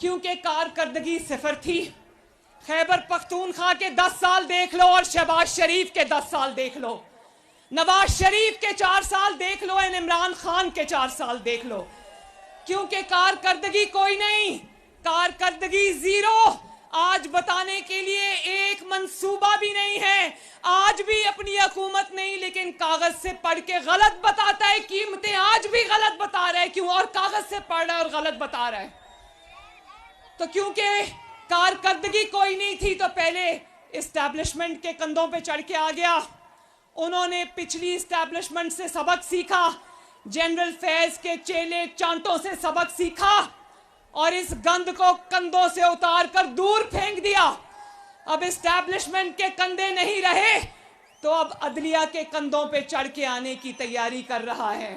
क्योंकि कारकर्दगी सिफर थी। खैबर पख्तूनख्वा के 10 साल देख लो और शहबाज शरीफ के 10 साल देख लो, नवाज शरीफ के 4 साल देख लो, इमरान खान के 4 साल देख लो। क्योंकि कारकर्दगी कोई नहीं, कारकर्दगी जीरो। आज बताने के लिए एक मंसूबा भी नहीं है, आज भी अपनी हुकूमत नहीं, लेकिन कागज से पढ़ के गलत बताता है। कीमतें आज भी गलत बता रहा है, क्यों? और कागज से पढ़ रहा है और गलत बता रहा है। तो क्योंकि कारकर्दगी कोई नहीं थी तो पहले इस्टेब्लिशमेंट के कंधों पे चढ़ के आ गया। उन्होंने पिछली इस्टेब्लिशमेंट से सबक सीखा, जनरल फैज के चेले चांटों से सबक सीखा और इस गंद को कंधों से उतार कर दूर फेंक दिया। अब इस्टेब्लिशमेंट के कंधे नहीं रहे तो अब अदलिया के कंधों पे चढ़ के आने की तैयारी कर रहा है।